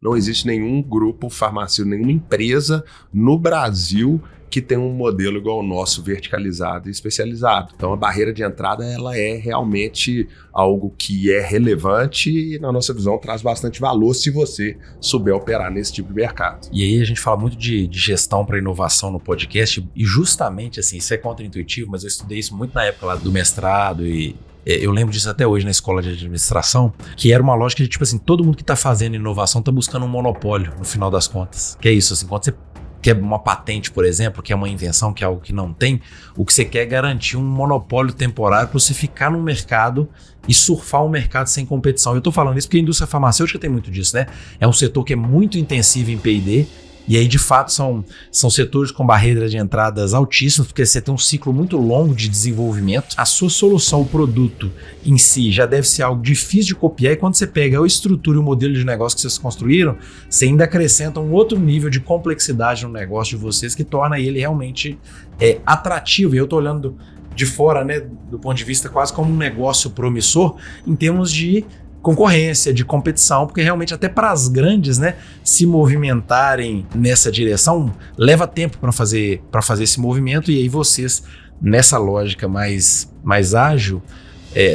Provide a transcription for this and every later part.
Não existe nenhum grupo farmacêutico, nenhuma empresa no Brasil que tem um modelo igual ao nosso, verticalizado e especializado. Então, a barreira de entrada ela é realmente algo que é relevante e, na nossa visão, traz bastante valor se você souber operar nesse tipo de mercado. E aí a gente fala muito de gestão para inovação no podcast e justamente, assim, isso é contraintuitivo, mas eu estudei isso muito na época lá do mestrado e eu lembro disso até hoje na escola de administração, que era uma lógica de, tipo assim, todo mundo que está fazendo inovação está buscando um monopólio, no final das contas. Que é isso, assim, quando você quer uma patente, por exemplo, que é uma invenção, que é algo que não tem, o que você quer é garantir um monopólio temporário para você ficar no mercado e surfar um mercado sem competição. Eu estou falando isso porque a indústria farmacêutica tem muito disso, né? É um setor que é muito intensivo em P&D, e aí, de fato, são setores com barreiras de entradas altíssimas, porque você tem um ciclo muito longo de desenvolvimento. A sua solução, o produto em si, já deve ser algo difícil de copiar. E quando você pega a estrutura e o modelo de negócio que vocês construíram, você ainda acrescenta um outro nível de complexidade no negócio de vocês que torna ele realmente atrativo. E eu estou olhando de fora, né, do ponto de vista quase como um negócio promissor, em termos de concorrência, de competição, porque realmente até para as grandes, né, se movimentarem nessa direção, leva tempo para fazer esse movimento, e aí vocês, nessa lógica mais ágil,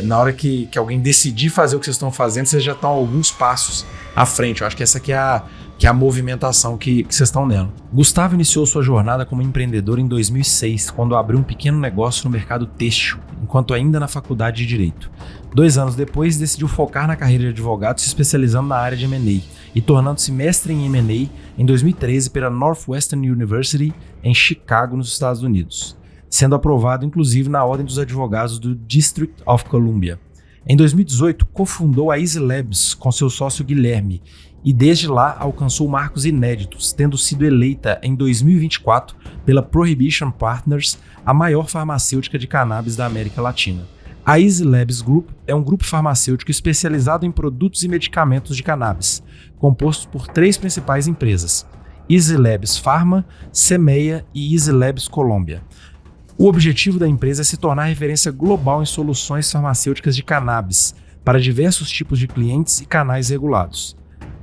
na hora que alguém decidir fazer o que vocês estão fazendo, vocês já estão alguns passos à frente. Eu acho que essa aqui é a movimentação que vocês estão nela. Gustavo iniciou sua jornada como empreendedor em 2006, quando abriu um pequeno negócio no mercado têxtil, enquanto ainda na faculdade de Direito. 2 anos depois, decidiu focar na carreira de advogado, se especializando na área de M&A e tornando-se mestre em M&A em 2013 pela Northwestern University em Chicago, nos Estados Unidos, sendo aprovado inclusive na Ordem dos Advogados do District of Columbia. Em 2018, cofundou a Easy Labs com seu sócio Guilherme e desde lá alcançou marcos inéditos, tendo sido eleita em 2024 pela Prohibition Partners a maior farmacêutica de cannabis da América Latina. A Easy Labs Group é um grupo farmacêutico especializado em produtos e medicamentos de cannabis, composto por 3 principais empresas: Easy Labs Pharma, Semeia e Easy Labs Colômbia. O objetivo da empresa é se tornar referência global em soluções farmacêuticas de cannabis para diversos tipos de clientes e canais regulados.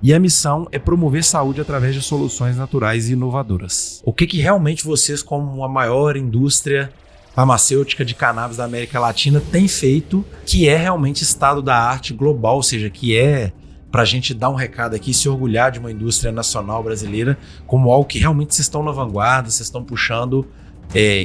E a missão é promover saúde através de soluções naturais e inovadoras. O que realmente vocês, como a maior indústria farmacêutica de cannabis da América Latina, têm feito, que é realmente estado da arte global, ou seja, que é para a gente dar um recado aqui, se orgulhar de uma indústria nacional brasileira como algo que realmente vocês estão na vanguarda, vocês estão puxando,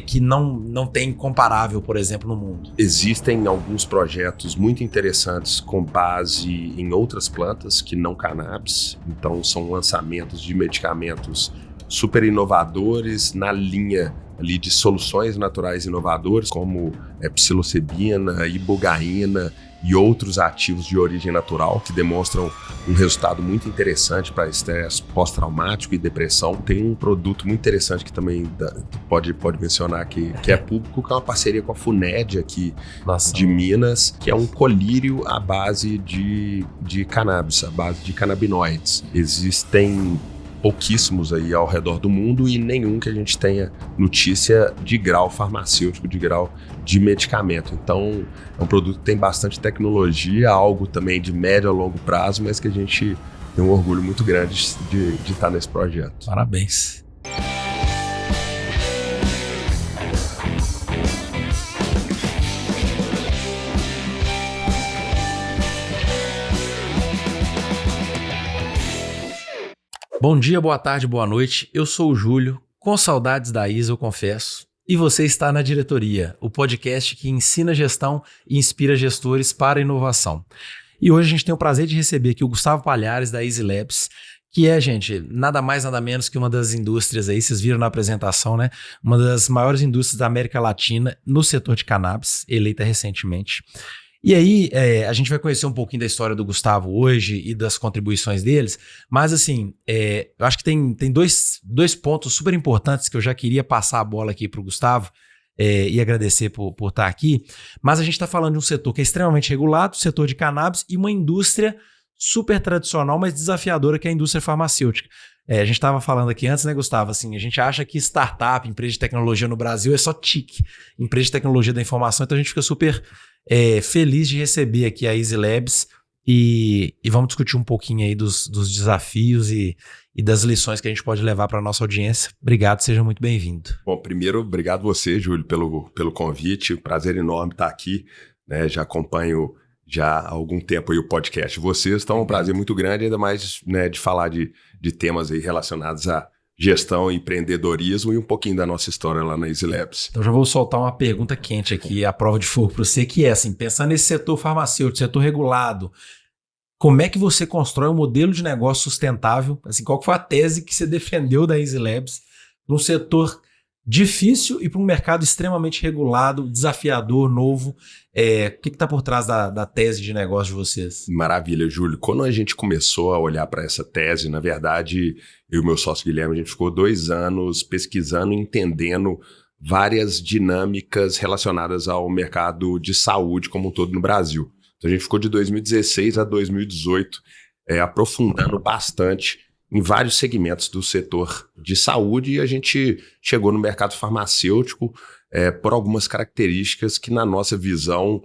que não tem comparável, por exemplo, no mundo. Existem alguns projetos muito interessantes com base em outras plantas que não cannabis, então são lançamentos de medicamentos super inovadores na linha ali de soluções naturais inovadoras, como psilocibina, ibogaína e outros ativos de origem natural que demonstram um resultado muito interessante para estresse pós-traumático e depressão. Tem um produto muito interessante que também pode mencionar que é público, que é uma parceria com a FUNED aqui de Minas, que é um colírio à base de cannabis, à base de canabinoides. Existem pouquíssimos aí ao redor do mundo e nenhum que a gente tenha notícia de grau farmacêutico, de grau de medicamento. Então, é um produto que tem bastante tecnologia, algo também de médio a longo prazo, mas que a gente tem um orgulho muito grande de estar nesse projeto. Parabéns. Bom dia, boa tarde, boa noite. Eu sou o Júlio, com saudades da Isa, eu confesso. E você está na Diretoria, o podcast que ensina gestão e inspira gestores para a inovação. E hoje a gente tem o prazer de receber aqui o Gustavo Palhares, da Easy Labs, que é, gente, nada mais, nada menos que uma das indústrias aí, vocês viram na apresentação, né? Uma das maiores indústrias da América Latina no setor de cannabis, eleita recentemente. E aí, a gente vai conhecer um pouquinho da história do Gustavo hoje e das contribuições deles, mas assim, eu acho que tem dois pontos super importantes que eu já queria passar a bola aqui para o Gustavo e agradecer por estar aqui, mas a gente está falando de um setor que é extremamente regulado, o setor de cannabis, e uma indústria super tradicional, mas desafiadora, que é a indústria farmacêutica. A gente estava falando aqui antes, né, Gustavo? Assim, a gente acha que startup, empresa de tecnologia no Brasil é só TIC, empresa de tecnologia da informação, então a gente fica super feliz de receber aqui a Easy Labs e vamos discutir um pouquinho aí dos desafios e das lições que a gente pode levar para a nossa audiência. Obrigado, seja muito bem-vindo. Bom, primeiro, obrigado você, Júlio, pelo convite. Prazer enorme estar aqui, né? Já acompanho já há algum tempo aí o podcast de vocês, então é um prazer muito grande, ainda mais, né, de falar de temas aí relacionados a gestão, empreendedorismo e um pouquinho da nossa história lá na Easy Labs. Então já vou soltar uma pergunta quente aqui, a prova de fogo para você, que é assim, pensando nesse setor farmacêutico, setor regulado, como é que você constrói um modelo de negócio sustentável? Assim, qual foi a tese que você defendeu da Easy Labs num setor difícil e para um mercado extremamente regulado, desafiador, novo? O que está por trás da tese de negócio de vocês? Maravilha, Júlio. Quando a gente começou a olhar para essa tese, na verdade, eu e meu sócio Guilherme, a gente ficou 2 anos pesquisando, entendendo várias dinâmicas relacionadas ao mercado de saúde como um todo no Brasil. Então a gente ficou de 2016 a 2018 aprofundando bastante em vários segmentos do setor de saúde e a gente chegou no mercado farmacêutico por algumas características que, na nossa visão,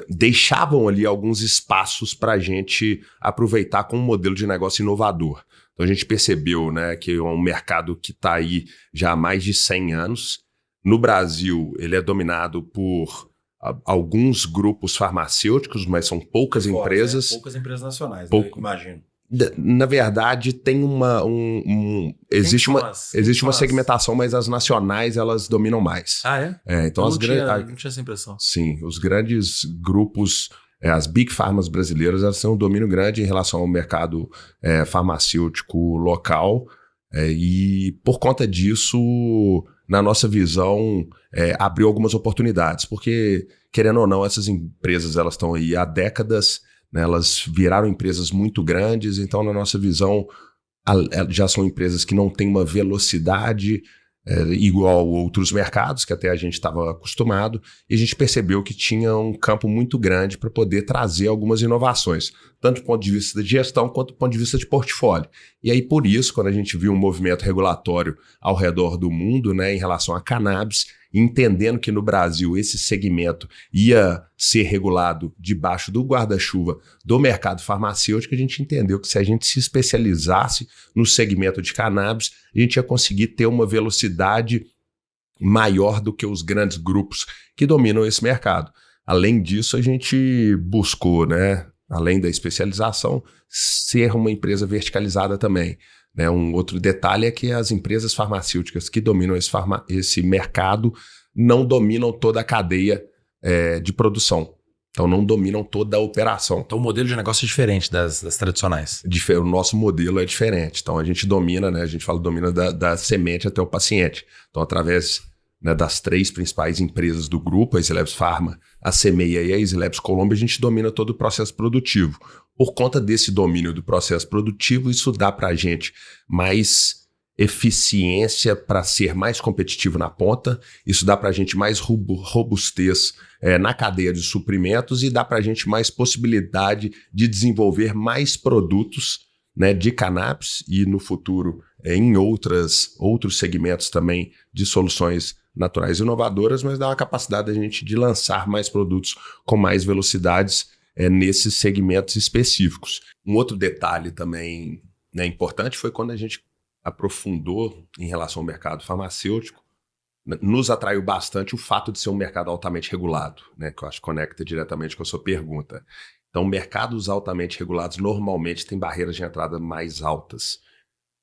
deixavam ali alguns espaços para a gente aproveitar como um modelo de negócio inovador. Então a gente percebeu, né, que é um mercado que está aí já há mais de 100 anos. No Brasil, ele é dominado por alguns grupos farmacêuticos, mas são poucas empresas. Poucas empresas nacionais, eu imagino. Na verdade, tem existe uma segmentação, mas as nacionais elas dominam mais. Ah, é? Então não tinha essa impressão. Sim, os grandes grupos, as Big Pharmas brasileiras, elas têm um domínio grande em relação ao mercado farmacêutico local. E por conta disso, na nossa visão, abriu algumas oportunidades, porque, querendo ou não, essas empresas elas estão aí há décadas, né, elas viraram empresas muito grandes, então, na nossa visão, já são empresas que não têm uma velocidade igual a outros mercados, que até a gente estava acostumado, e a gente percebeu que tinha um campo muito grande para poder trazer algumas inovações, tanto do ponto de vista de gestão quanto do ponto de vista de portfólio. E aí, por isso, quando a gente viu um movimento regulatório ao redor do mundo, né, em relação a cannabis, entendendo que no Brasil esse segmento ia ser regulado debaixo do guarda-chuva do mercado farmacêutico, a gente entendeu que se a gente se especializasse no segmento de cannabis, a gente ia conseguir ter uma velocidade maior do que os grandes grupos que dominam esse mercado. Além disso, a gente buscou, né, além da especialização, ser uma empresa verticalizada também. Um outro detalhe é que as empresas farmacêuticas que dominam esse mercado não dominam toda a cadeia de produção. Então, não dominam toda a operação. Então, o modelo de negócio é diferente das tradicionais. O nosso modelo é diferente. Então, a gente domina, né? A gente fala domina da semente até o paciente. Então, através, né, das 3 principais empresas do grupo, a Easy Labs Pharma, a Semeia e a Easy Labs Colômbia, a gente domina todo o processo produtivo. Por conta desse domínio do processo produtivo, isso dá para a gente mais eficiência para ser mais competitivo na ponta, isso dá para a gente mais robustez na cadeia de suprimentos e dá para a gente mais possibilidade de desenvolver mais produtos, né, de cannabis e no futuro em outros segmentos também de soluções naturais inovadoras, mas dá uma capacidade da gente de lançar mais produtos com mais velocidades nesses segmentos específicos. Um outro detalhe também, né, importante foi quando a gente aprofundou em relação ao mercado farmacêutico, nos atraiu bastante o fato de ser um mercado altamente regulado, né, que eu acho que conecta diretamente com a sua pergunta. Então, mercados altamente regulados normalmente têm barreiras de entrada mais altas.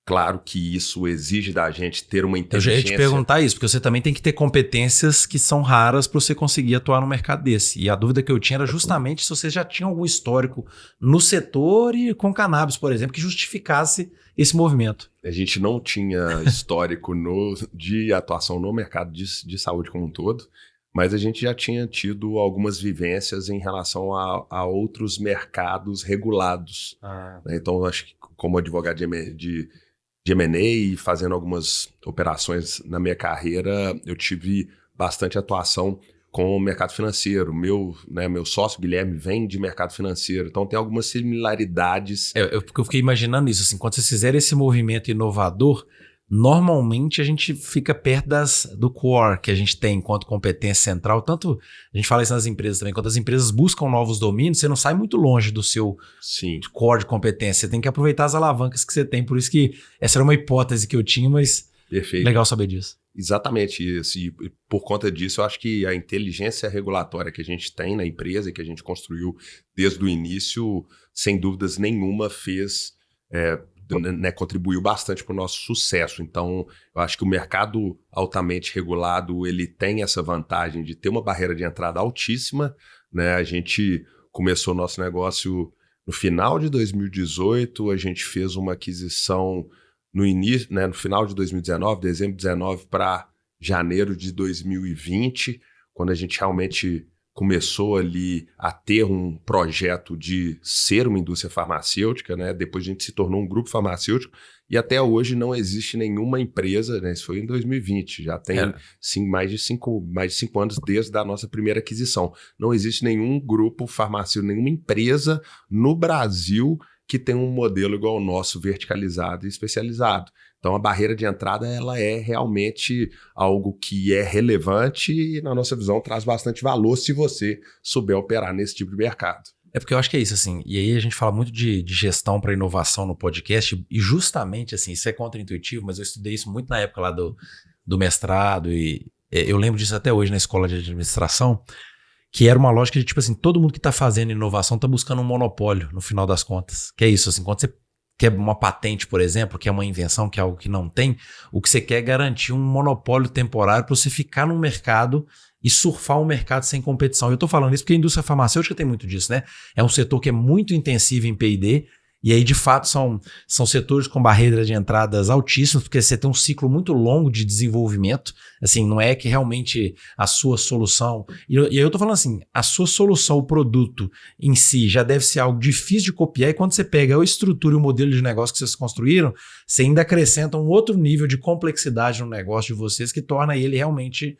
Claro que isso exige da gente ter uma inteligência... Eu já ia te perguntar isso, porque você também tem que ter competências que são raras para você conseguir atuar no mercado desse. E a dúvida que eu tinha era justamente se você já tinha algum histórico no setor e com cannabis, por exemplo, que justificasse esse movimento. A gente não tinha histórico de atuação no mercado de saúde como um todo, mas a gente já tinha tido algumas vivências em relação a outros mercados regulados. Né? Então, acho que como advogado de M&A e fazendo algumas operações na minha carreira, eu tive bastante atuação com o mercado financeiro. Meu sócio Guilherme vem de mercado financeiro, então tem algumas similaridades. Eu fiquei imaginando isso, assim, quando vocês fizerem esse movimento inovador, normalmente a gente fica perto do core que a gente tem enquanto competência central. Tanto a gente fala isso nas empresas também, quando as empresas buscam novos domínios, você não sai muito longe do seu core de competência. Você tem que aproveitar as alavancas que você tem. Por isso que essa era uma hipótese que eu tinha, mas Perfeito. Legal saber disso. Exatamente isso. E por conta disso, eu acho que a inteligência regulatória que a gente tem na empresa e que a gente construiu desde o início, sem dúvidas nenhuma, contribuiu bastante para o nosso sucesso. Então, eu acho que o mercado altamente regulado, ele tem essa vantagem de ter uma barreira de entrada altíssima, né? A gente começou nosso negócio no final de 2018, a gente fez uma aquisição no início, né, no final de 2019, dezembro de 2019 para janeiro de 2020, quando a gente realmente começou ali a ter um projeto de ser uma indústria farmacêutica, né? Depois a gente se tornou um grupo farmacêutico e até hoje não existe nenhuma empresa, né? Isso foi em 2020, já tem mais de 5 anos desde a nossa primeira aquisição. Não existe nenhum grupo farmacêutico, nenhuma empresa no Brasil que tem um modelo igual ao nosso, verticalizado e especializado. Então, a barreira de entrada ela é realmente algo que é relevante e, na nossa visão, traz bastante valor se você souber operar nesse tipo de mercado. É porque eu acho que é isso, assim, e aí a gente fala muito de gestão para inovação no podcast, e justamente, assim, isso é contraintuitivo, mas eu estudei isso muito na época lá do mestrado, e eu lembro disso até hoje na escola de administração, que era uma lógica de, tipo assim, todo mundo que está fazendo inovação está buscando um monopólio, no final das contas. Que é isso, assim, quando você quer uma patente, por exemplo, que é uma invenção, que é algo que não tem, o que você quer é garantir um monopólio temporário para você ficar no mercado e surfar o mercado sem competição. Eu estou falando isso porque a indústria farmacêutica tem muito disso, né? É um setor que é muito intensivo em P&D, e aí, de fato, são setores com barreiras de entradas altíssimas, porque você tem um ciclo muito longo de desenvolvimento. Assim, não é que realmente a sua solução... E aí eu tô falando assim, a sua solução, o produto em si, já deve ser algo difícil de copiar, e quando você pega a estrutura e o modelo de negócio que vocês construíram, você ainda acrescenta um outro nível de complexidade no negócio de vocês que torna ele realmente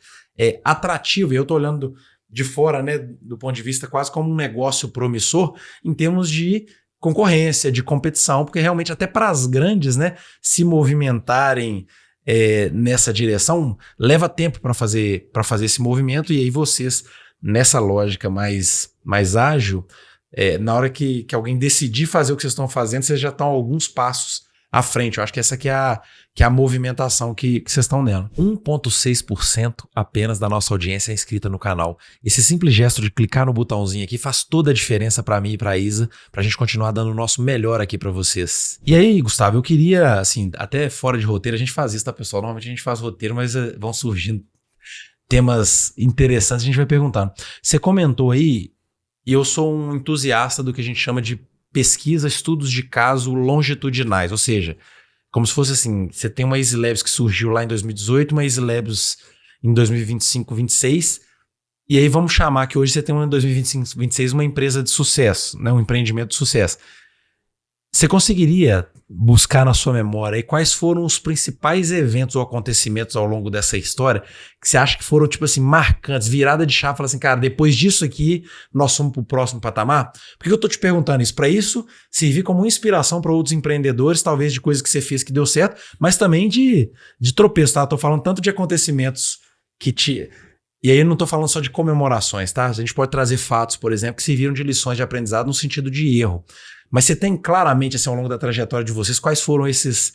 atrativo. E eu tô olhando de fora, né, do ponto de vista quase como um negócio promissor, em termos de concorrência, de competição, porque realmente até para as grandes, né, se movimentarem nessa direção, leva tempo para fazer esse movimento, e aí vocês, nessa lógica mais ágil, na hora que alguém decidir fazer o que vocês estão fazendo, vocês já estão alguns passos à frente. Eu acho que essa aqui é a movimentação que vocês estão nela. 1,6% apenas da nossa audiência é inscrita no canal. Esse simples gesto de clicar no botãozinho aqui faz toda a diferença para mim e para a Isa, para a gente continuar dando o nosso melhor aqui para vocês. E aí, Gustavo, eu queria, assim, até fora de roteiro, a gente faz isso, tá, pessoal? Normalmente a gente faz roteiro, mas vão surgindo temas interessantes, a gente vai perguntando. Você comentou aí, e eu sou um entusiasta do que a gente chama de pesquisa, estudos de caso longitudinais, ou seja, como se fosse assim, você tem uma Easy Labs que surgiu lá em 2018, uma Easy Labs em 2025, 2026, e aí vamos chamar que hoje você tem uma em 2025, 2026 uma empresa de sucesso, né, um empreendimento de sucesso. Você conseguiria buscar na sua memória aí quais foram os principais eventos ou acontecimentos ao longo dessa história que você acha que foram, tipo assim, marcantes, virada de chave, fala assim, cara, depois disso aqui, nós somos pro próximo patamar? Por que eu tô te perguntando isso? Para isso, servir como inspiração para outros empreendedores, talvez de coisas que você fez que deu certo, mas também de tropeço, tá? Eu tô falando tanto de acontecimentos que E aí eu não tô falando só de comemorações, tá? A gente pode trazer fatos, por exemplo, que serviram de lições de aprendizado no sentido de erro. Mas você tem claramente, assim, ao longo da trajetória de vocês, quais foram essas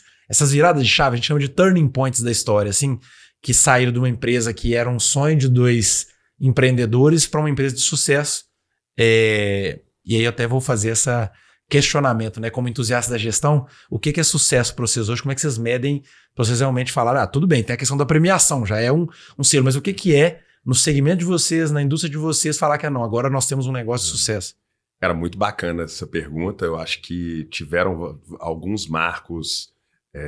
viradas de chave, a gente chama de turning points da história, assim, que saíram de uma empresa que era um sonho de dois empreendedores para uma empresa de sucesso. E aí eu até vou fazer esse questionamento, né? Como entusiasta da gestão, o que é sucesso para vocês hoje? Como é que vocês medem para vocês realmente falar, tudo bem, tem a questão da premiação, já é um selo, mas o que é, no segmento de vocês, na indústria de vocês, falar que não, agora nós temos um negócio de sucesso? Era muito bacana essa pergunta. Eu acho que tiveram alguns marcos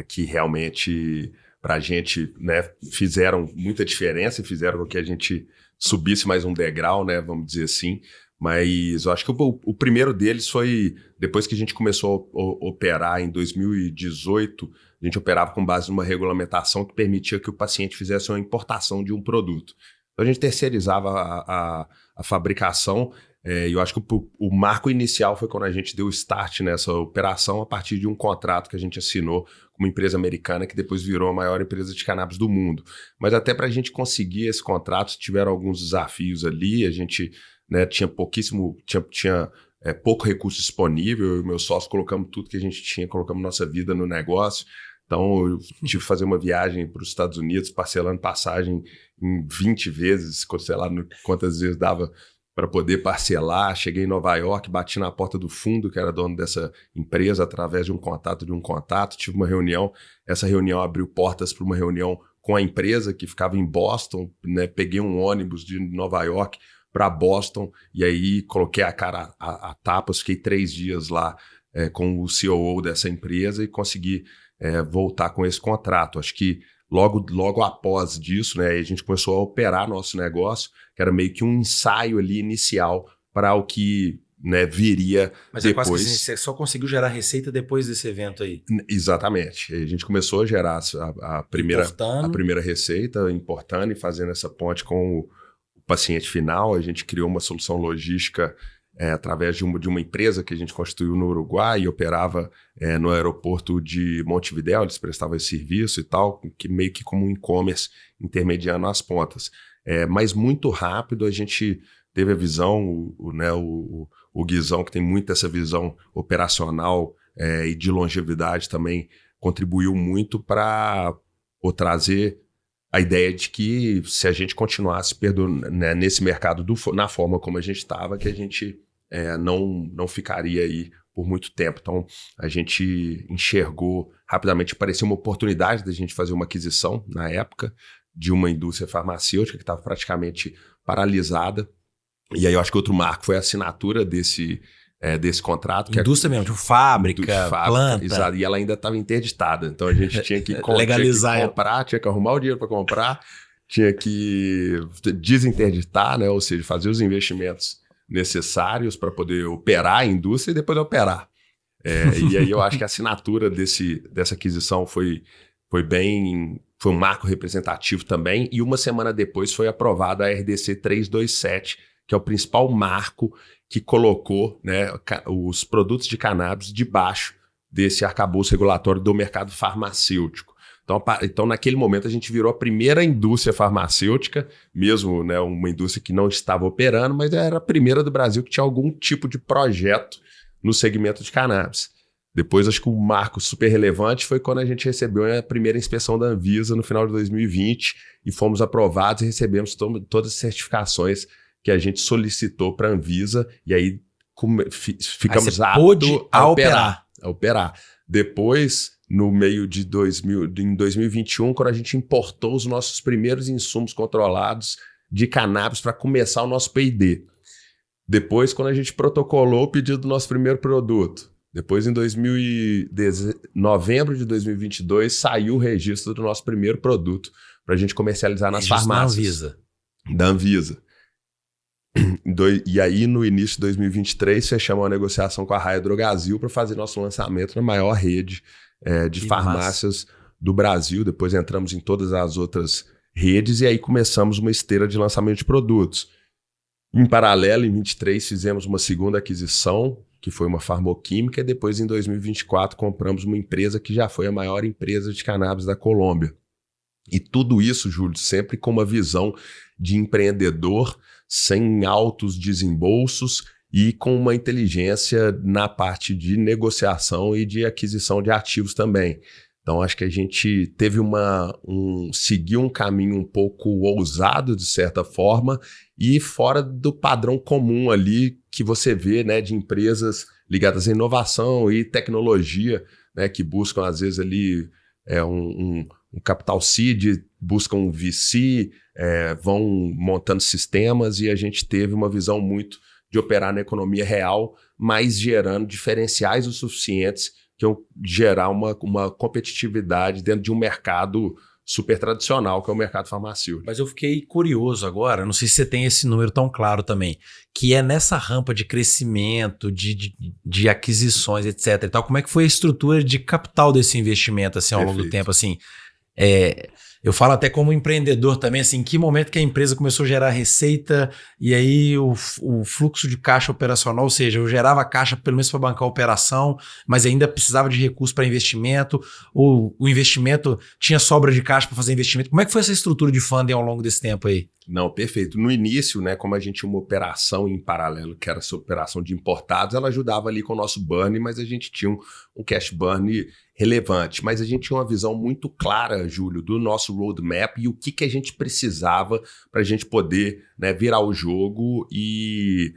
que realmente, para a gente, né, fizeram muita diferença e fizeram com que a gente subisse mais um degrau, né, vamos dizer assim. Mas eu acho que o primeiro deles foi depois que a gente começou a operar em 2018. A gente operava com base numa regulamentação que permitia que o paciente fizesse uma importação de um produto. Então a gente terceirizava a fabricação. E eu acho que o marco inicial foi quando a gente deu start nessa operação a partir de um contrato que a gente assinou com uma empresa americana que depois virou a maior empresa de cannabis do mundo. Mas até para a gente conseguir esse contrato, tiveram alguns desafios ali, a gente, né, tinha pouco recurso disponível, eu e meu sócio colocamos tudo que a gente tinha, colocamos nossa vida no negócio. Então eu tive que fazer uma viagem para os Estados Unidos, parcelando passagem em 20 vezes, sei lá quantas vezes dava para poder parcelar. Cheguei em Nova York, bati na porta do fundo, que era dono dessa empresa, através de um contato. Tive uma reunião, essa reunião abriu portas para uma reunião com a empresa que ficava em Boston, né? Peguei um ônibus de Nova York para Boston e aí coloquei a cara a tapas, fiquei 3 dias lá com o COO dessa empresa e consegui voltar com esse contrato. Acho que logo após disso, né, a gente começou a operar nosso negócio, que era meio que um ensaio ali inicial para o que, né, viria. Mas depois. É quase que você só conseguiu gerar receita depois desse evento aí. Exatamente. A gente começou a gerar a primeira receita, importando e fazendo essa ponte com o paciente final. A gente criou uma solução logística através de uma empresa que a gente constituiu no Uruguai e operava no aeroporto de Montevidéu. Eles prestavam esse serviço e tal, que meio que como um e-commerce intermediando as pontas. Mas muito rápido a gente teve a visão, o Guizão, que tem muito essa visão operacional e de longevidade também, contribuiu muito para trazer a ideia de que se a gente continuasse né, nesse mercado na forma como a gente estava, que a gente não ficaria aí por muito tempo. Então, a gente enxergou rapidamente, parecia uma oportunidade da gente fazer uma aquisição, na época, de uma indústria farmacêutica que estava praticamente paralisada. E aí eu acho que outro marco foi a assinatura desse contrato. Indústria mesmo, tipo fábrica, planta. Exato, e ela ainda estava interditada. Então a gente tinha que legalizar, tinha que comprar, tinha que arrumar o dinheiro para comprar, tinha que desinterditar, né? Ou seja, fazer os investimentos necessários para poder operar a indústria e depois operar. E aí eu acho que a assinatura dessa aquisição foi um marco representativo também, e uma semana depois foi aprovada a RDC 327, que é o principal marco que colocou, né, os produtos de cannabis debaixo desse arcabouço regulatório do mercado farmacêutico. Então, naquele momento, a gente virou a primeira indústria farmacêutica, mesmo, né, uma indústria que não estava operando, mas era a primeira do Brasil que tinha algum tipo de projeto no segmento de cannabis. Depois, acho que o marco super relevante foi quando a gente recebeu a primeira inspeção da Anvisa no final de 2020 e fomos aprovados e recebemos todas as certificações que a gente solicitou para a Anvisa, e aí ficamos aptos a operar. Depois, no meio de em 2021, quando a gente importou os nossos primeiros insumos controlados de cannabis para começar o nosso P&D. Depois, quando a gente protocolou o pedido do nosso primeiro produto. Depois, em novembro de 2022, saiu o registro do nosso primeiro produto para a gente comercializar nas farmácias. Da Anvisa. E aí, no início de 2023, fechamos uma negociação com a Raia Drogasil para fazer nosso lançamento na maior rede de farmácias do Brasil. Depois entramos em todas as outras redes e aí começamos uma esteira de lançamento de produtos. Em paralelo, em 2023, fizemos uma segunda aquisição, que foi uma farmoquímica, e depois, em 2024, compramos uma empresa que já foi a maior empresa de cannabis da Colômbia. E tudo isso, Júlio, sempre com uma visão de empreendedor, sem altos desembolsos e com uma inteligência na parte de negociação e de aquisição de ativos também. Então, acho que a gente teve seguiu um caminho um pouco ousado, de certa forma, e fora do padrão comum ali que você vê, né, de empresas ligadas à inovação e tecnologia, né, que buscam, às vezes, ali um capital seed, buscam um VC, vão montando sistemas, e a gente teve uma visão muito de operar na economia real, mas gerando diferenciais o suficientes que iam gerar uma competitividade dentro de um mercado super tradicional, que é o mercado farmacêutico. Mas eu fiquei curioso agora, não sei se você tem esse número tão claro também, que é nessa rampa de crescimento, de aquisições, etc. e tal, como é que foi a estrutura de capital desse investimento assim, ao longo do tempo? Assim, Eu falo até como empreendedor também, assim, em que momento que a empresa começou a gerar receita e aí o fluxo de caixa operacional, ou seja, eu gerava caixa pelo menos para bancar a operação, mas ainda precisava de recurso para investimento, ou o investimento tinha sobra de caixa para fazer investimento. Como é que foi essa estrutura de funding ao longo desse tempo aí? Não, perfeito. No início, né, como a gente tinha uma operação em paralelo, que era essa operação de importados, ela ajudava ali com o nosso burn, mas a gente tinha um cash burn relevante. Mas a gente tinha uma visão muito clara, Júlio, do nosso roadmap e o que a gente precisava para a gente poder, né, virar o jogo e,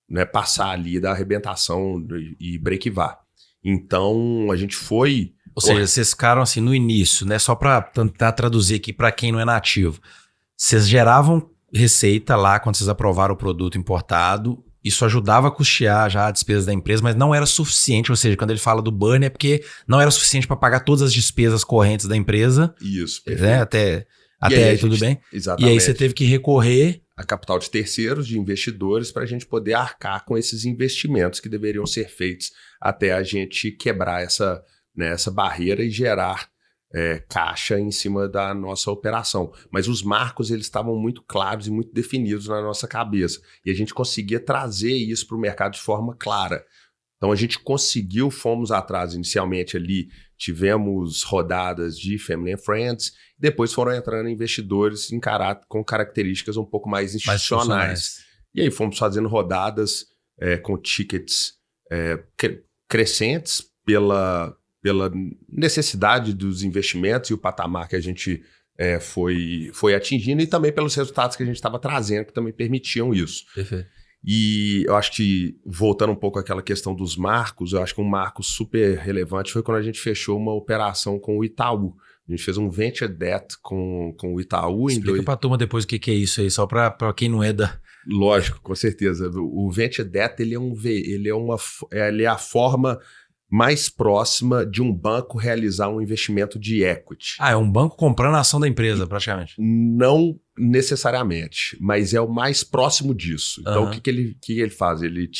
né, passar ali da arrebentação e breakivar. Então, a gente foi... Ou seja, vocês ficaram assim no início, né? Só para tentar traduzir aqui para quem não é nativo. Vocês geravam receita lá quando vocês aprovaram o produto importado, isso ajudava a custear já a despesa da empresa, mas não era suficiente, ou seja, quando ele fala do burn é porque não era suficiente para pagar todas as despesas correntes da empresa. Isso, perfeito. Né? Até aí tudo bem. Exatamente. E aí você teve que recorrer a capital de terceiros, de investidores, para a gente poder arcar com esses investimentos que deveriam ser feitos até a gente quebrar essa barreira e gerar caixa em cima da nossa operação. Mas os marcos eles estavam muito claros e muito definidos na nossa cabeça. E a gente conseguia trazer isso para o mercado de forma clara. Então a gente conseguiu, fomos atrás inicialmente ali, tivemos rodadas de Family and Friends, depois foram entrando investidores com características um pouco mais institucionais. E aí fomos fazendo rodadas com tickets crescentes pela necessidade dos investimentos e o patamar que a gente foi atingindo e também pelos resultados que a gente estava trazendo, que também permitiam isso. Perfeito. E eu acho que, voltando um pouco àquela questão dos marcos, eu acho que um marco super relevante foi quando a gente fechou uma operação com o Itaú. A gente fez um venture debt com o Itaú. Explica para a turma depois o que é isso aí, só para quem não é da... Lógico, com certeza. O venture debt ele é a forma mais próxima de um banco realizar um investimento de equity. É um banco comprando a ação da empresa, praticamente. Não necessariamente, mas é o mais próximo disso. Então, o que ele faz? Ele,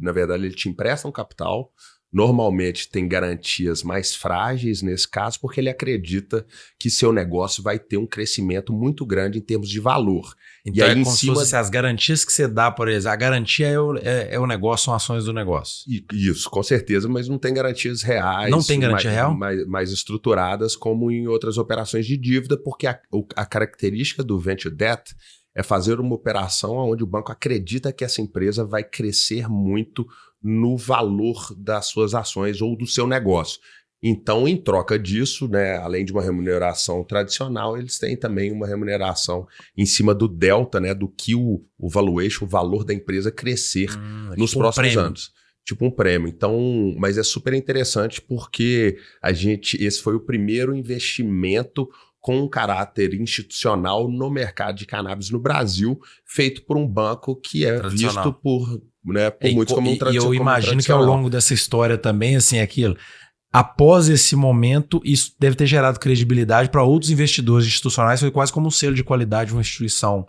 na verdade, ele te empresta um capital, normalmente tem garantias mais frágeis nesse caso, porque ele acredita que seu negócio vai ter um crescimento muito grande em termos de valor. Então e aí, como se fosse as garantias que você dá, por exemplo, a garantia é o negócio, são ações do negócio. Isso, com certeza, mas não tem garantias reais. Não tem garantia real? Mais estruturadas como em outras operações de dívida, porque a característica do venture debt é fazer uma operação onde o banco acredita que essa empresa vai crescer muito no valor das suas ações ou do seu negócio. Então, em troca disso, né, além de uma remuneração tradicional, eles têm também uma remuneração em cima do delta, né, do que o valuation, o valor da empresa crescer nos próximos anos. Tipo um prêmio. Então, mas é super interessante porque esse foi o primeiro investimento com um caráter institucional no mercado de cannabis no Brasil, feito por um banco que é visto por muitos como um tradicional. E eu imagino que ao longo dessa história também, assim, após esse momento, isso deve ter gerado credibilidade para outros investidores institucionais, foi quase como um selo de qualidade de uma instituição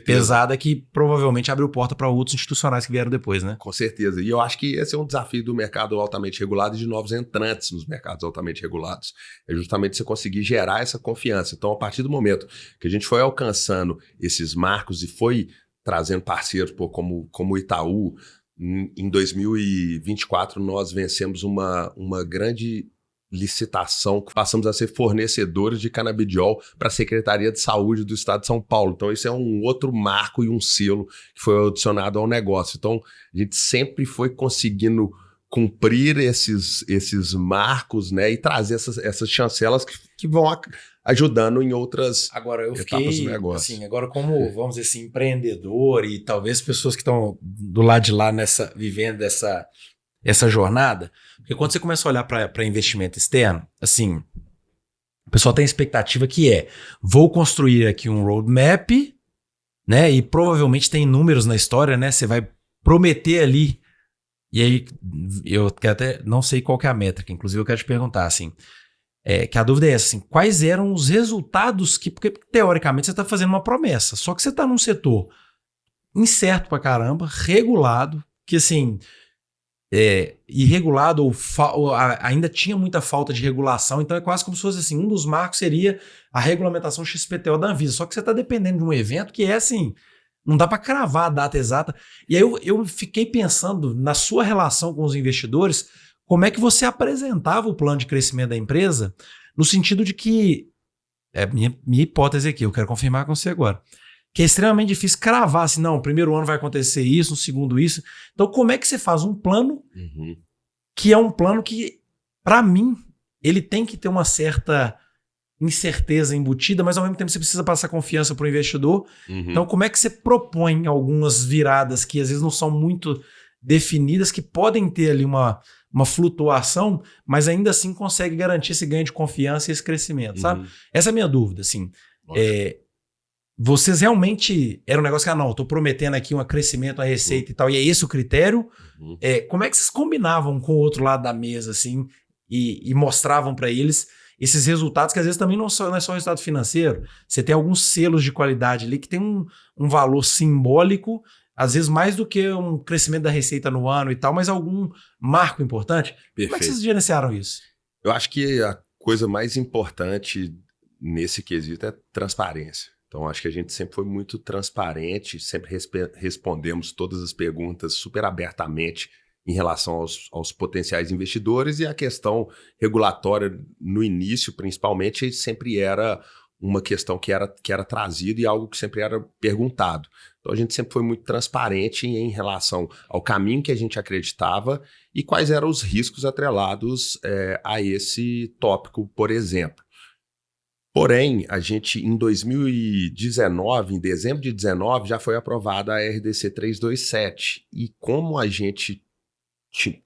pesada que provavelmente abriu porta para outros institucionais que vieram depois, né? Com certeza. E eu acho que esse é um desafio do mercado altamente regulado e de novos entrantes nos mercados altamente regulados. É justamente você conseguir gerar essa confiança. Então, a partir do momento que a gente foi alcançando esses marcos e foi trazendo parceiros como o Itaú, em 2024, nós vencemos uma grande licitação, passamos a ser fornecedores de canabidiol para a Secretaria de Saúde do Estado de São Paulo. Então, isso é um outro marco e um selo que foi adicionado ao negócio. Então, a gente sempre foi conseguindo cumprir esses marcos, né, e trazer essas chancelas que vão ajudando em outras etapas do negócio. Assim, agora como, vamos dizer assim, empreendedor e talvez pessoas que estão do lado de lá vivendo essa jornada, porque quando você começa a olhar para investimento externo, assim, o pessoal tem a expectativa que vou construir aqui um roadmap, né, e provavelmente tem números na história, né, você vai prometer ali, e aí eu até não sei qual que é a métrica, inclusive eu quero te perguntar, assim, que a dúvida é essa, assim, quais eram os resultados porque teoricamente você está fazendo uma promessa, só que você está num setor incerto pra caramba, regulado, que assim, irregulado ou ainda tinha muita falta de regulação, então é quase como se fosse assim, um dos marcos seria a regulamentação XPTO da Anvisa, só que você está dependendo de um evento que é assim, não dá para cravar a data exata. E aí eu fiquei pensando na sua relação com os investidores, como é que você apresentava o plano de crescimento da empresa, no sentido de que, minha hipótese aqui, eu quero confirmar com você agora, que é extremamente difícil cravar assim, não, no primeiro ano vai acontecer isso, no segundo isso. Então, como é que você faz um plano que é um plano que, para mim, ele tem que ter uma certa incerteza embutida, mas ao mesmo tempo você precisa passar confiança para o investidor. Então, como é que você propõe algumas viradas que às vezes não são muito definidas, que podem ter ali uma flutuação, mas ainda assim consegue garantir esse ganho de confiança e esse crescimento, sabe? Essa é a minha dúvida, assim. Vocês realmente era um negócio que, não, eu tô prometendo aqui um crescimento, uma receita e tal, e é esse o critério? Como é que vocês combinavam com o outro lado da mesa, assim, e mostravam para eles esses resultados, que às vezes também não é só resultado financeiro, você tem alguns selos de qualidade ali que tem um valor simbólico, às vezes mais do que um crescimento da receita no ano e tal, mas algum marco importante. Perfeito. Como é que vocês gerenciaram isso? Eu acho que a coisa mais importante nesse quesito é transparência. Então, acho que a gente sempre foi muito transparente, sempre respondemos todas as perguntas super abertamente em relação aos potenciais investidores, e a questão regulatória no início, principalmente, sempre era uma questão que era trazida e algo que sempre era perguntado. Então, a gente sempre foi muito transparente em relação ao caminho que a gente acreditava e quais eram os riscos atrelados a esse tópico, por exemplo. Porém, a gente, em 2019, em dezembro de 2019, já foi aprovada a RDC 327. E como a gente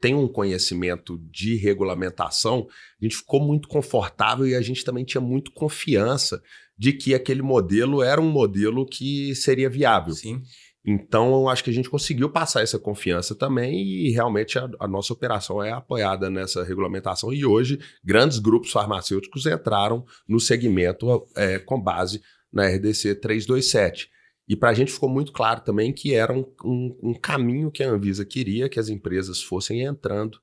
tem um conhecimento de regulamentação, a gente ficou muito confortável e a gente também tinha muito confiança de que aquele modelo era um modelo que seria viável. Sim. Então, acho que a gente conseguiu passar essa confiança também e realmente a nossa operação é apoiada nessa regulamentação. E hoje, grandes grupos farmacêuticos entraram no segmento com base na RDC 327. E para a gente ficou muito claro também que era um caminho que a Anvisa queria que as empresas fossem entrando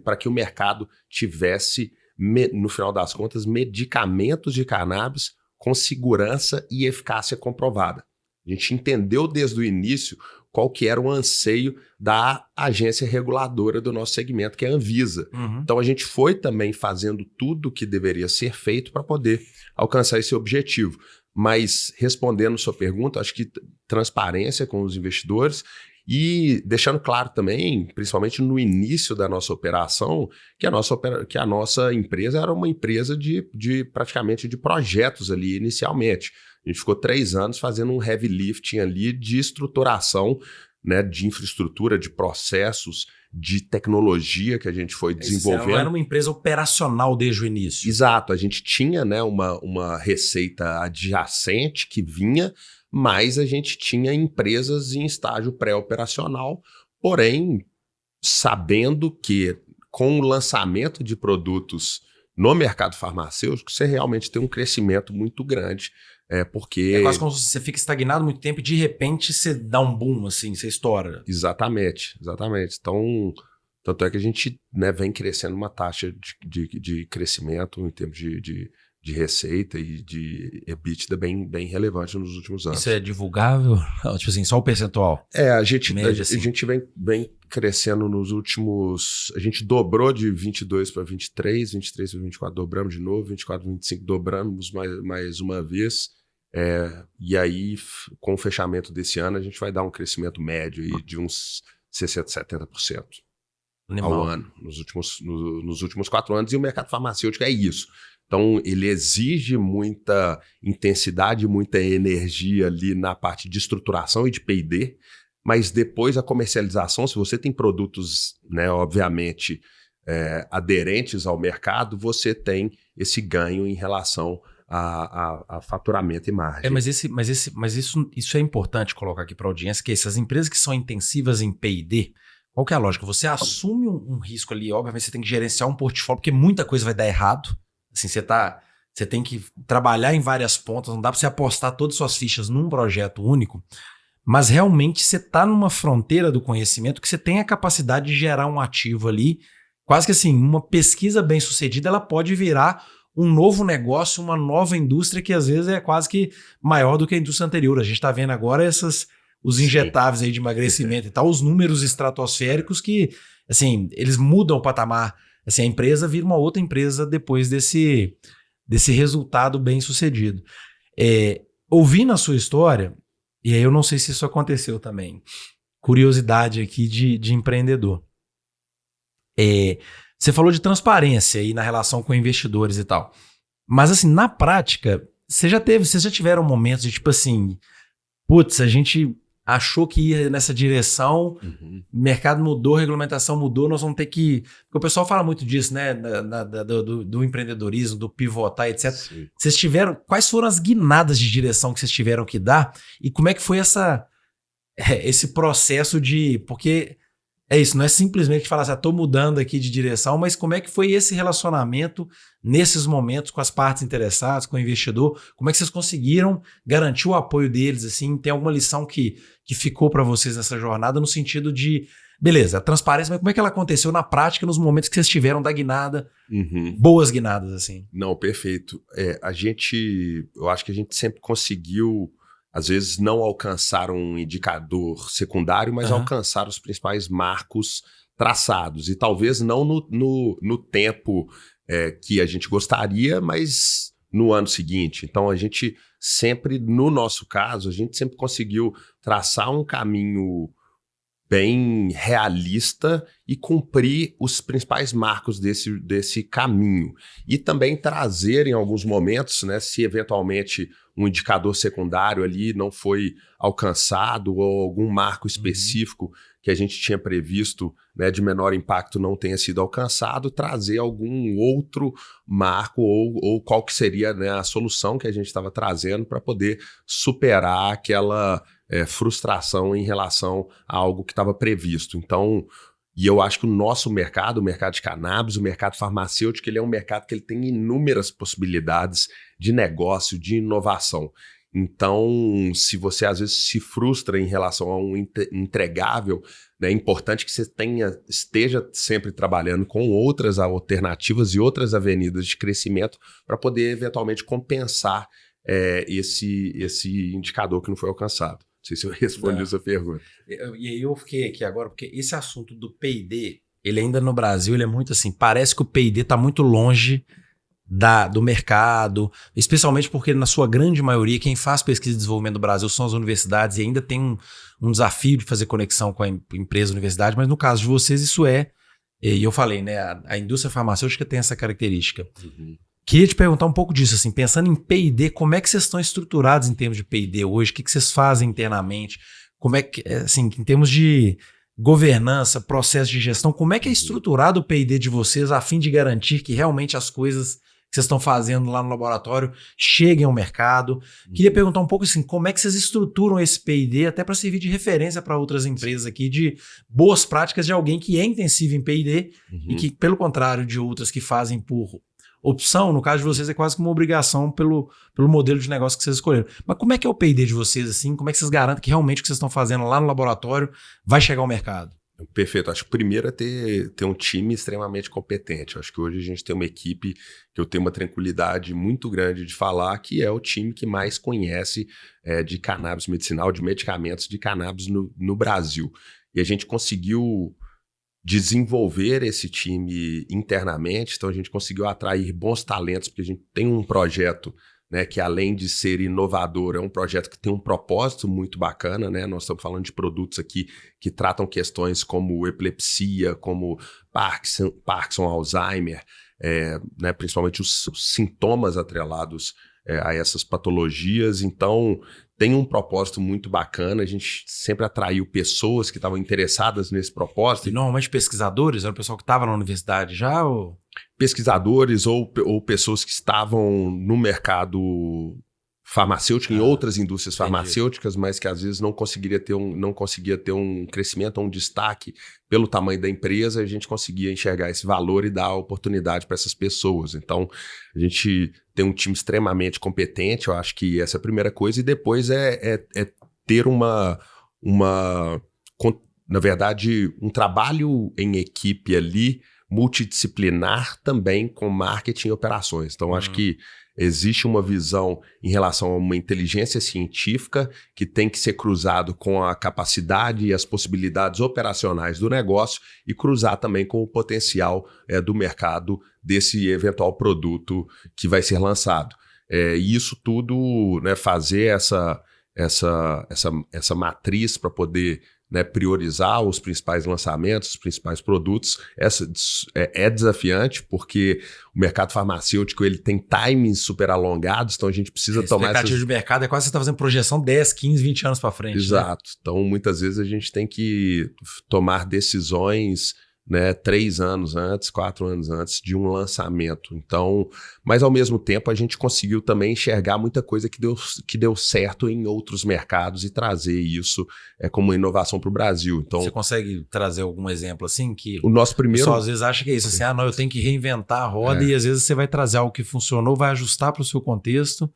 para que o mercado tivesse, no final das contas, medicamentos de cannabis com segurança e eficácia comprovada. A gente entendeu desde o início qual que era o anseio da agência reguladora do nosso segmento, que é a Anvisa. Então a gente foi também fazendo tudo o que deveria ser feito para poder alcançar esse objetivo. Mas respondendo sua pergunta, acho que transparência com os investidores e deixando claro também, principalmente no início da nossa operação, que a nossa empresa era uma empresa praticamente de projetos ali inicialmente. A gente ficou 3 anos fazendo um heavy lifting ali de estruturação, né, de infraestrutura, de processos, de tecnologia que a gente foi desenvolvendo. Não era uma empresa operacional desde o início. Exato, a gente tinha, né, uma receita adjacente que vinha, mas a gente tinha empresas em estágio pré-operacional, porém sabendo que com o lançamento de produtos no mercado farmacêutico, você realmente tem um crescimento muito grande. Porque... É quase como se você fica estagnado muito tempo e de repente você dá um boom, assim, você estoura. Exatamente. Então, tanto é que a gente, né, vem crescendo uma taxa de crescimento em termos de receita e de EBITDA bem relevante nos últimos anos. Isso é divulgável? Não, tipo assim, só o percentual? A gente vem crescendo nos últimos... A gente dobrou de 22 para 23, 23 para 24 dobramos de novo, 24 para 25 dobramos mais uma vez. E aí, com o fechamento desse ano, a gente vai dar um crescimento médio aí de uns 60%, 70% ao ano, nos últimos 4 anos. E o mercado farmacêutico é isso. Então, ele exige muita intensidade, muita energia ali na parte de estruturação e de P&D, mas depois a comercialização, se você tem produtos, né, obviamente, aderentes ao mercado, você tem esse ganho em relação a faturamento e margem. Mas isso é importante colocar aqui para a audiência, que essas empresas que são intensivas em P&D, qual que é a lógica? Você assume um risco ali, obviamente você tem que gerenciar um portfólio, porque muita coisa vai dar errado. Assim, você tem que trabalhar em várias pontas, não dá para você apostar todas as suas fichas num projeto único, mas realmente você está numa fronteira do conhecimento que você tem a capacidade de gerar um ativo ali. Quase que assim, uma pesquisa bem sucedida, ela pode virar um novo negócio, uma nova indústria que às vezes é quase que maior do que a indústria anterior. A gente está vendo agora os injetáveis aí de emagrecimento e tal, os números estratosféricos que, assim, eles mudam o patamar. Assim, a empresa vira uma outra empresa depois desse resultado bem sucedido. Ouvindo a sua história, e aí eu não sei se isso aconteceu também, curiosidade aqui de empreendedor. Você falou de transparência aí na relação com investidores e tal. Mas assim, na prática, vocês já tiveram momentos de tipo assim, putz, a gente achou que ia nessa direção, o mercado mudou, a regulamentação mudou, nós vamos ter que... Porque o pessoal fala muito disso, né? Do empreendedorismo, do pivotar, etc. Sim. Vocês tiveram... Quais foram as guinadas de direção que vocês tiveram que dar? E como é que foi esse processo de... Porque... É isso, não é simplesmente falar assim, estou mudando aqui de direção, mas como é que foi esse relacionamento nesses momentos com as partes interessadas, com o investidor? Como é que vocês conseguiram garantir o apoio deles? Assim, tem alguma lição que ficou para vocês nessa jornada no sentido de, beleza, a transparência, mas como é que ela aconteceu na prática nos momentos que vocês tiveram da guinada, boas guinadas, assim? Não, perfeito. Eu acho que a gente sempre conseguiu... Às vezes não alcançar um indicador secundário, mas alcançar os principais marcos traçados. E talvez não no tempo que a gente gostaria, mas no ano seguinte. Então a gente sempre, no nosso caso, a gente sempre conseguiu traçar um caminho bem realista e cumprir os principais marcos desse caminho. E também trazer em alguns momentos, né, se eventualmente um indicador secundário ali não foi alcançado ou algum marco específico que a gente tinha previsto, né, de menor impacto não tenha sido alcançado, trazer algum outro marco ou qual que seria, né, a solução que a gente estava trazendo para poder superar aquela frustração em relação a algo que estava previsto. Então, e eu acho que o nosso mercado, o mercado de cannabis, o mercado farmacêutico, ele é um mercado que ele tem inúmeras possibilidades de negócio, de inovação. Então, se você às vezes se frustra em relação a um entregável, né, é importante que você esteja sempre trabalhando com outras alternativas e outras avenidas de crescimento para poder eventualmente compensar esse indicador que não foi alcançado. Não sei se eu respondi essa pergunta. E aí eu fiquei aqui agora, porque esse assunto do P&D, ele ainda no Brasil, ele é muito assim, parece que o P&D está muito longe do mercado, especialmente porque na sua grande maioria, quem faz pesquisa e desenvolvimento do Brasil são as universidades e ainda tem um desafio de fazer conexão com a empresa, a universidade, mas no caso de vocês isso e eu falei, né, a indústria farmacêutica tem essa característica. Queria te perguntar um pouco disso, assim, pensando em P&D, como é que vocês estão estruturados em termos de P&D hoje? O que vocês fazem internamente? Como é que, assim, em termos de governança, processo de gestão, como é que é estruturado o P&D de vocês a fim de garantir que realmente as coisas que vocês estão fazendo lá no laboratório cheguem ao mercado? Queria perguntar um pouco assim, como é que vocês estruturam esse P&D até para servir de referência para outras empresas aqui, de boas práticas de alguém que é intensivo em P&D e que, pelo contrário de outras que fazem por opção, no caso de vocês é quase que uma obrigação pelo modelo de negócio que vocês escolheram. Mas como é que é o P&D de vocês, assim? Como é que vocês garantem que realmente o que vocês estão fazendo lá no laboratório vai chegar ao mercado? Perfeito. Acho que primeiro é ter um time extremamente competente. Acho que hoje a gente tem uma equipe que eu tenho uma tranquilidade muito grande de falar, que é o time que mais conhece de cannabis medicinal, de medicamentos de cannabis no Brasil. E a gente conseguiu desenvolver esse time internamente, então a gente conseguiu atrair bons talentos, porque a gente tem um projeto, né, que além de ser inovador, é um projeto que tem um propósito muito bacana, né? Nós estamos falando de produtos aqui que tratam questões como epilepsia, como Parkinson, Alzheimer, né, principalmente os sintomas atrelados a essas patologias. Então, tem um propósito muito bacana. A gente sempre atraiu pessoas que estavam interessadas nesse propósito. E normalmente pesquisadores? Era o pessoal que estava na universidade já? Ou... Pesquisadores ou pessoas que estavam no mercado farmacêutico, em outras indústrias farmacêuticas, mas que às vezes não conseguia ter um crescimento ou um destaque pelo tamanho da empresa. A gente conseguia enxergar esse valor e dar oportunidade para essas pessoas. Então, a gente tem um time extremamente competente, eu acho que essa é a primeira coisa, e depois ter na verdade, um trabalho em equipe ali multidisciplinar também com marketing e operações. Então, acho que existe uma visão em relação a uma inteligência científica que tem que ser cruzado com a capacidade e as possibilidades operacionais do negócio e cruzar também com o potencial do mercado desse eventual produto que vai ser lançado. E isso tudo, né, fazer essa matriz para poder, né, priorizar os principais lançamentos, os principais produtos, é desafiante, porque o mercado farmacêutico ele tem timings super alongados, então a gente precisa tomar expectativa de mercado é quase que você está fazendo projeção 10, 15, 20 anos para frente. Exato. Né? Então, muitas vezes a gente tem que tomar decisões, né, 3 anos antes, 4 anos antes de um lançamento. Então, mas ao mesmo tempo a gente conseguiu também enxergar muita coisa que deu certo em outros mercados e trazer isso como uma inovação para o Brasil. Então, você consegue trazer algum exemplo assim que o nosso primeiro... O pessoal às vezes acha que é isso, assim, não, eu tenho que reinventar a roda e às vezes você vai trazer algo que funcionou, vai ajustar para o seu contexto.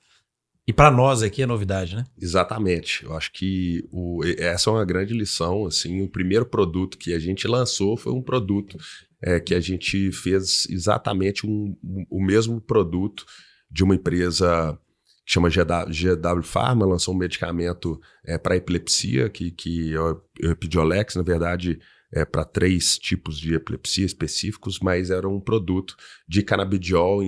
E para nós aqui é novidade, né? Exatamente. Eu acho que essa é uma grande lição. Assim, o primeiro produto que a gente lançou foi um produto que a gente fez exatamente o mesmo produto de uma empresa que chama GW Pharma, lançou um medicamento para epilepsia, que é o Epidiolex, na verdade, para 3 tipos de epilepsia específicos, mas era um produto de canabidiol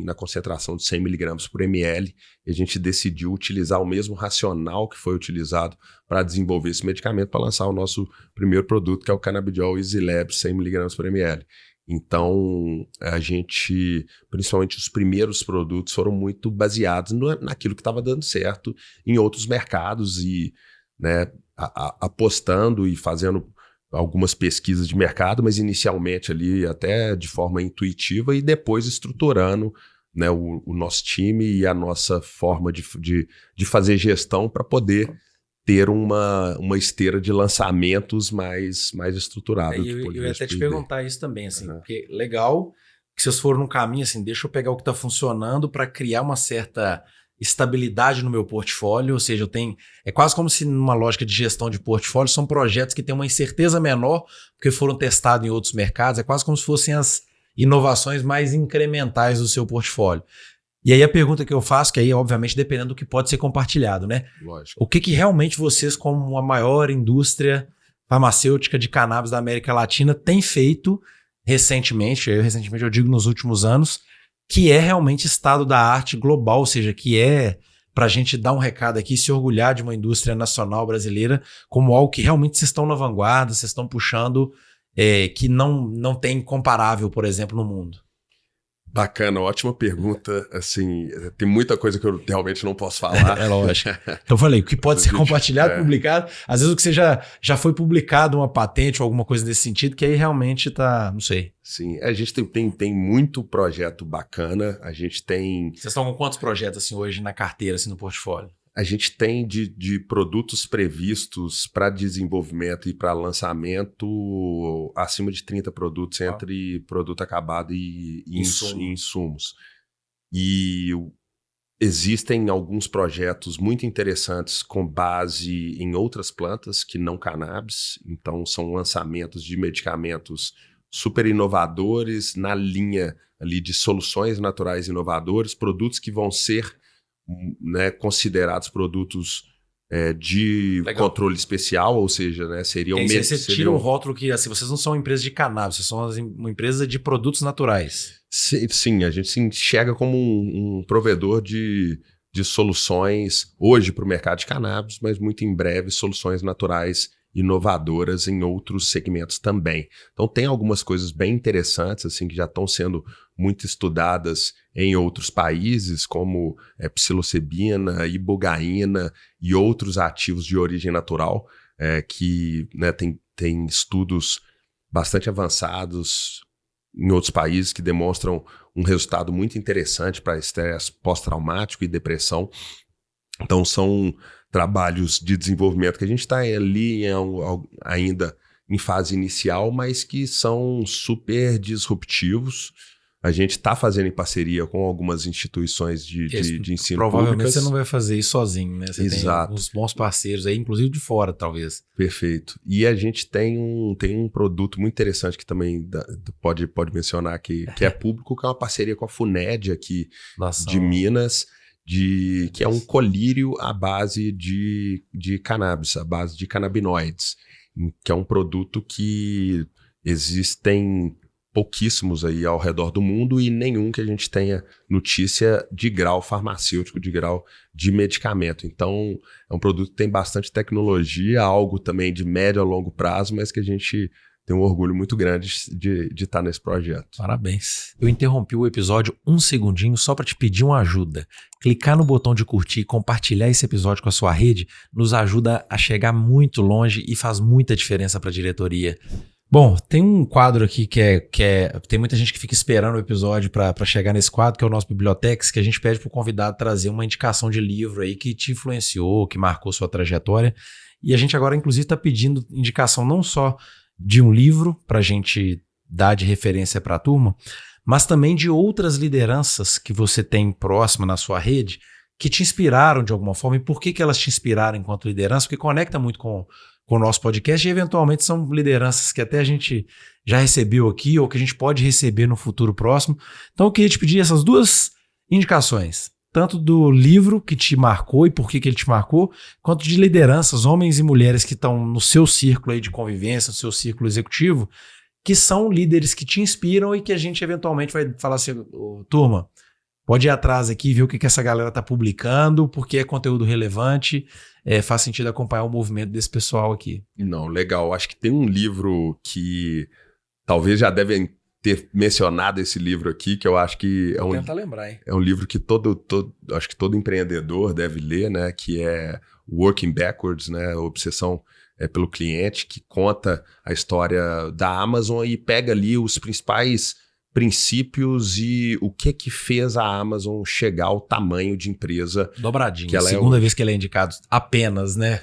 na concentração de 100 mg por ml. E a gente decidiu utilizar o mesmo racional que foi utilizado para desenvolver esse medicamento para lançar o nosso primeiro produto, que é o canabidiol EasyLab 100 mg por ml. Então, a gente, principalmente os primeiros produtos, foram muito baseados naquilo que estava dando certo em outros mercados e, né, apostando e fazendo algumas pesquisas de mercado, mas inicialmente ali até de forma intuitiva e depois estruturando, né, o nosso time e a nossa forma de fazer gestão para poder ter uma esteira de lançamentos mais estruturada. Eu ia até te perguntar isso também, assim, porque legal que vocês foram num caminho assim, deixa eu pegar o que está funcionando para criar uma certa estabilidade no meu portfólio, ou seja, é quase como se numa lógica de gestão de portfólio são projetos que têm uma incerteza menor porque foram testados em outros mercados, é quase como se fossem as inovações mais incrementais do seu portfólio. E aí a pergunta que eu faço, que aí obviamente dependendo do que pode ser compartilhado, né? Lógico. O que realmente vocês, como a maior indústria farmacêutica de cannabis da América Latina, tem feito recentemente eu digo nos últimos anos, que é realmente estado da arte global, ou seja, que é para a gente dar um recado aqui, se orgulhar de uma indústria nacional brasileira como algo que realmente vocês estão na vanguarda, vocês estão puxando, que não tem comparável, por exemplo, no mundo. Bacana, ótima pergunta. Assim, tem muita coisa que eu realmente não posso falar. É lógico. Então eu falei, o que pode ser compartilhado, publicado, às vezes o que você já foi publicado, uma patente ou alguma coisa nesse sentido, que aí realmente tá, não sei. Sim, a gente tem muito projeto bacana, a gente tem... Vocês estão com quantos projetos assim hoje na carteira, assim, no portfólio? A gente tem de produtos previstos para desenvolvimento e para lançamento acima de 30 produtos entre produto acabado e insumos. E existem alguns projetos muito interessantes com base em outras plantas que não cannabis. Então, são lançamentos de medicamentos super inovadores na linha ali de soluções naturais inovadoras, produtos que vão ser, né, considerados produtos de controle especial, ou seja, né, seriam... Você tira um rótulo que assim, vocês não são uma empresa de cannabis, vocês são uma empresa de produtos naturais. Sim, a gente se enxerga como um provedor de soluções hoje para o mercado de cannabis, mas muito em breve soluções naturais inovadoras em outros segmentos também. Então tem algumas coisas bem interessantes assim que já estão sendo muito estudadas em outros países, como psilocibina, ibogaína e outros ativos de origem natural, que, né, tem estudos bastante avançados em outros países que demonstram um resultado muito interessante para estresse pós-traumático e depressão. Então são trabalhos de desenvolvimento que a gente está ali ainda em fase inicial, mas que são super disruptivos. A gente está fazendo em parceria com algumas instituições de ensino provavelmente públicas. Você não vai fazer isso sozinho, né? Você Exato. tem uns bons parceiros aí, inclusive de fora, talvez. Perfeito. E a gente tem um produto muito interessante que também pode mencionar que é público, que é uma parceria com a FUNED aqui de Minas, que é um colírio à base de cannabis, à base de canabinoides, que é um produto que existem pouquíssimos aí ao redor do mundo e nenhum que a gente tenha notícia de grau farmacêutico, de grau de medicamento. Então, é um produto que tem bastante tecnologia, algo também de médio a longo prazo, mas que a gente tem um orgulho muito grande de estar nesse projeto. Parabéns. Eu interrompi o episódio um segundinho só para te pedir uma ajuda. Clicar no botão de curtir e compartilhar esse episódio com a sua rede nos ajuda a chegar muito longe e faz muita diferença para a diretoria. Bom, tem um quadro aqui que tem muita gente que fica esperando o episódio para chegar nesse quadro, que é o nosso Bibliotex, que a gente pede para o convidado trazer uma indicação de livro aí que te influenciou, que marcou sua trajetória. E a gente agora, inclusive, está pedindo indicação não só de um livro para a gente dar de referência para a turma, mas também de outras lideranças que você tem próxima na sua rede que te inspiraram de alguma forma. E por que elas te inspiraram enquanto liderança? Porque conecta muito com o nosso podcast e eventualmente são lideranças que até a gente já recebeu aqui ou que a gente pode receber no futuro próximo. Então eu queria te pedir essas duas indicações, tanto do livro que te marcou e por que ele te marcou, quanto de lideranças, homens e mulheres que estão no seu círculo aí de convivência, no seu círculo executivo, que são líderes que te inspiram e que a gente eventualmente vai falar assim, turma, pode ir atrás aqui e ver o que essa galera está publicando, porque é conteúdo relevante, faz sentido acompanhar o movimento desse pessoal aqui. Não, legal. Acho que tem um livro que talvez já devem ter mencionado esse livro aqui, que eu acho que Vou tentar lembrar, hein? É um livro que acho que todo empreendedor deve ler, né? Que é Working Backwards, né? A Obsessão pelo Cliente, que conta a história da Amazon e pega ali os principais princípios e o que fez a Amazon chegar ao tamanho de empresa. Dobradinho. Que ela segunda vez que ele é indicado apenas, né?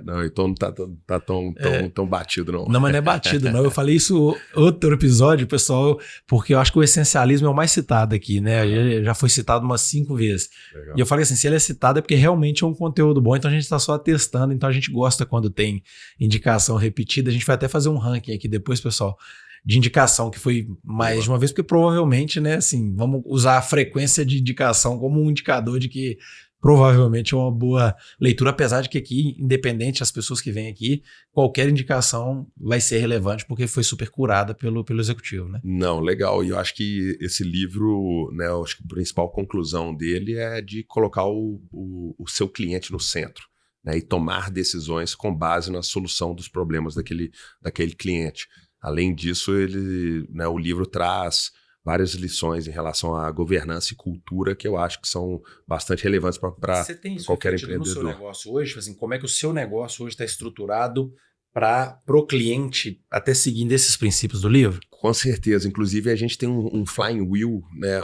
Não, então não tá tão batido, não. Não, mas não é batido, não. Eu falei isso outro episódio, pessoal, porque eu acho que o essencialismo é o mais citado aqui, né? Já foi citado umas 5 vezes. Legal. E eu falei assim, se ele é citado é porque realmente é um conteúdo bom, então a gente está só atestando, então a gente gosta quando tem indicação repetida. A gente vai até fazer um ranking aqui depois, pessoal, de indicação, que foi mais de uma vez, porque provavelmente, né, assim, vamos usar a frequência de indicação como um indicador de que provavelmente é uma boa leitura, apesar de que aqui, independente das pessoas que vêm aqui, qualquer indicação vai ser relevante, porque foi super curada pelo executivo, né? Não, legal. E eu acho que esse livro, né, eu acho que a principal conclusão dele é de colocar o seu cliente no centro, né, e tomar decisões com base na solução dos problemas daquele cliente. Além disso, o livro traz várias lições em relação à governança e cultura que eu acho que são bastante relevantes para qualquer empreendedor. No seu negócio hoje, assim, como é que o seu negócio hoje está estruturado para o cliente até seguindo esses princípios do livro? Com certeza. Inclusive, a gente tem um Flying Wheel, né?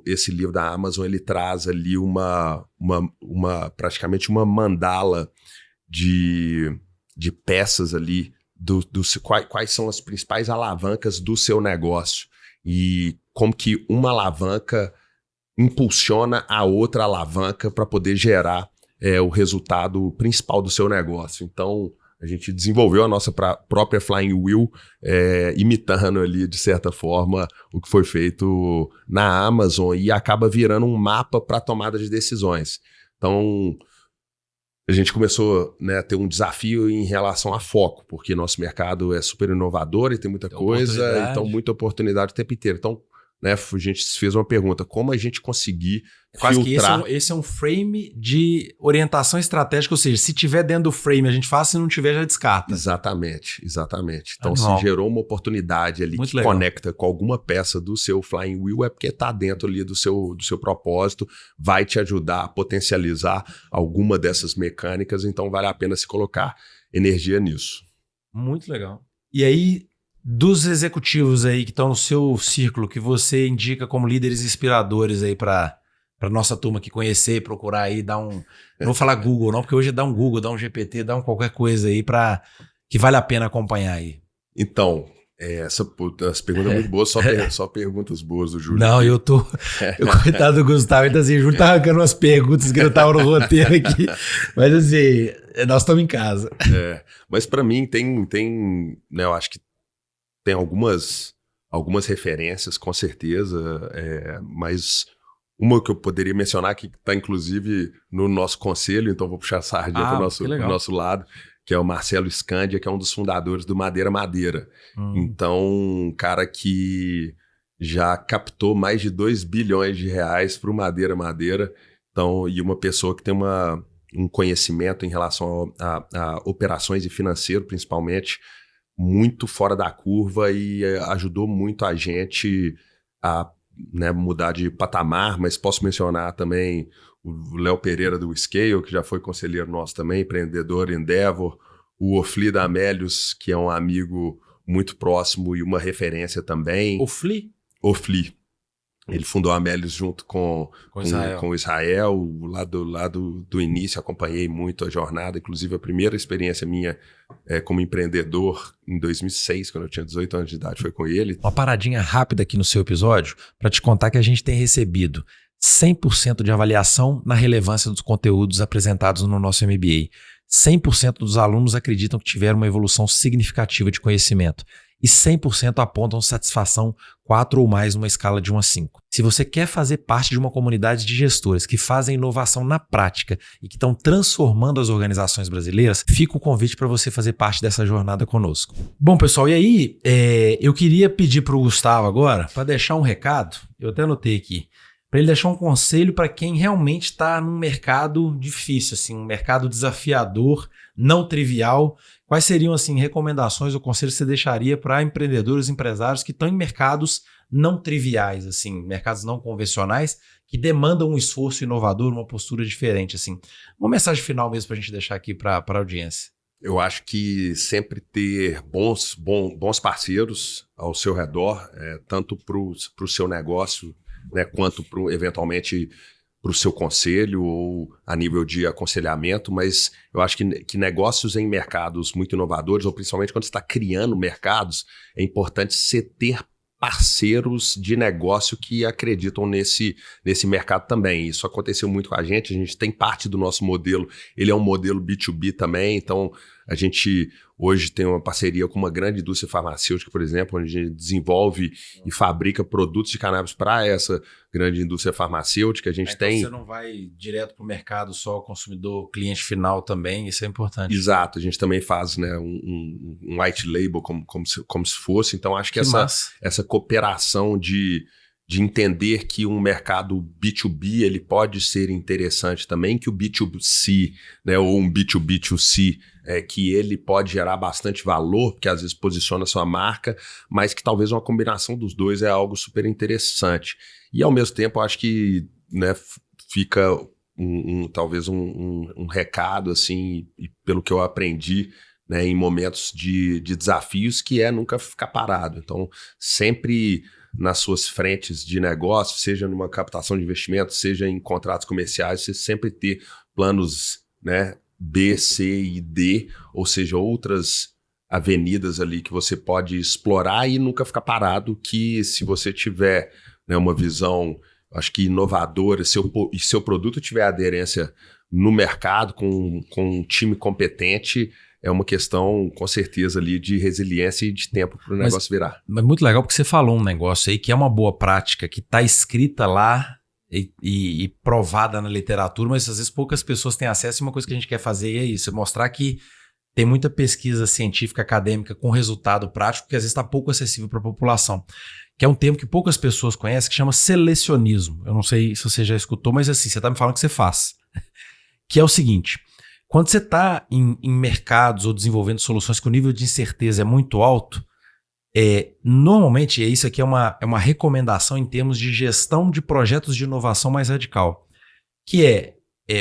Esse livro da Amazon, ele traz ali praticamente uma mandala de peças ali, quais são as principais alavancas do seu negócio e como que uma alavanca impulsiona a outra alavanca para poder gerar o resultado principal do seu negócio. Então, a gente desenvolveu a nossa própria Flying Wheel, imitando ali, de certa forma, o que foi feito na Amazon e acaba virando um mapa para tomada de decisões. Então, a gente começou, né, a ter um desafio em relação a foco, porque nosso mercado é super inovador e tem muita coisa, então muita oportunidade o tempo inteiro. Então, né, a gente fez uma pergunta, como a gente conseguir quase filtrar... que esse é um frame de orientação estratégica, ou seja, se tiver dentro do frame a gente faz, se não tiver já descarta. Exatamente. Então, se gerou uma oportunidade ali muito que legal. Conecta com alguma peça do seu Flying Wheel, é porque está dentro ali do seu propósito, vai te ajudar a potencializar alguma dessas mecânicas, então vale a pena se colocar energia nisso. Muito legal. E aí, dos executivos aí que estão no seu círculo, que você indica como líderes inspiradores aí para nossa turma que conhecer, procurar aí, dar um... Não vou falar Google não, porque hoje dá um Google, dá um GPT, dá um qualquer coisa aí que vale a pena acompanhar aí. Então, As perguntas muito boas, só perguntas boas do Júlio. Não, coitado do Gustavo, então assim, o Júlio tá arrancando umas perguntas que não estavam no roteiro aqui, mas assim, nós estamos em casa. Mas para mim tem, né, eu acho que tem algumas referências, com certeza, mas uma que eu poderia mencionar, que está inclusive no nosso conselho, então vou puxar a sardinha para o nosso lado, que é o Marcelo Scandia, que é um dos fundadores do Madeira Madeira. Então, um cara que já captou mais de 2 bilhões de reais para o Madeira Madeira, então, e uma pessoa que tem um conhecimento em relação a operações e financeiro, principalmente, muito fora da curva e ajudou muito a gente a, né, mudar de patamar, mas posso mencionar também o Léo Pereira do Scale, que já foi conselheiro nosso também, empreendedor Endeavor, o Ofli da Amélios, que é um amigo muito próximo e uma referência também. Ofli? Ofli. Ele fundou a Amélios junto com o Israel, lá do início, acompanhei muito a jornada, inclusive a primeira experiência minha como empreendedor em 2006, quando eu tinha 18 anos de idade, foi com ele. Uma paradinha rápida aqui no seu episódio, para te contar que a gente tem recebido 100% de avaliação na relevância dos conteúdos apresentados no nosso MBA. 100% dos alunos acreditam que tiveram uma evolução significativa de conhecimento e 100% apontam satisfação 4 ou mais numa escala de 1 a 5. Se você quer fazer parte de uma comunidade de gestores que fazem inovação na prática e que estão transformando as organizações brasileiras, fica o convite para você fazer parte dessa jornada conosco. Bom, pessoal, e aí eu queria pedir para o Gustavo agora para deixar um recado, eu até anotei aqui, para ele deixar um conselho para quem realmente está num mercado difícil, assim, um mercado desafiador, não trivial. Quais seriam assim recomendações ou conselhos que você deixaria para empreendedores, empresários que estão em mercados não triviais, assim, mercados não convencionais, que demandam um esforço inovador, uma postura diferente, assim? Uma mensagem final mesmo para a gente deixar aqui para a audiência. Eu acho que sempre ter bons parceiros ao seu redor, tanto para o seu negócio, né, quanto eventualmente para o seu conselho ou a nível de aconselhamento, mas eu acho que negócios em mercados muito inovadores, ou principalmente quando você está criando mercados, é importante você ter parceiros de negócio que acreditam nesse mercado também. Isso aconteceu muito com a gente tem parte do nosso modelo, ele é um modelo B2B também, então a gente hoje tem uma parceria com uma grande indústria farmacêutica, por exemplo, onde a gente desenvolve e fabrica produtos de cannabis para essa grande indústria farmacêutica. A gente tem... Você não vai direto para o mercado só o consumidor, cliente final também, isso é importante. Exato, a gente também faz, né, um white label como se fosse, então acho que essa cooperação de entender que um mercado B2B ele pode ser interessante também, que o B2C, né, ou um B2B2C, que ele pode gerar bastante valor, porque às vezes posiciona sua marca, mas que talvez uma combinação dos dois é algo super interessante. E ao mesmo tempo, eu acho que, né, fica talvez um recado, assim, e pelo que eu aprendi, né, em momentos de desafios, que é nunca ficar parado. Então, sempre nas suas frentes de negócio, seja numa captação de investimentos, seja em contratos comerciais, você sempre ter planos, né, B, C e D, ou seja, outras avenidas ali que você pode explorar e nunca ficar parado, que se você tiver, né, uma visão, acho que inovadora, e seu produto tiver aderência no mercado, com um time competente, é uma questão, com certeza, ali de resiliência e de tempo para o negócio virar. Mas muito legal, porque você falou um negócio aí que é uma boa prática, que está escrita lá e provada na literatura, mas às vezes poucas pessoas têm acesso, e uma coisa que a gente quer fazer é isso, é mostrar que tem muita pesquisa científica, acadêmica, com resultado prático, que às vezes está pouco acessível para a população, que é um termo que poucas pessoas conhecem, que chama selecionismo. Eu não sei se você já escutou, mas assim, você está me falando que você faz. Que é o seguinte... Quando você está em mercados ou desenvolvendo soluções que o nível de incerteza é muito alto, normalmente, isso aqui é uma recomendação em termos de gestão de projetos de inovação mais radical, que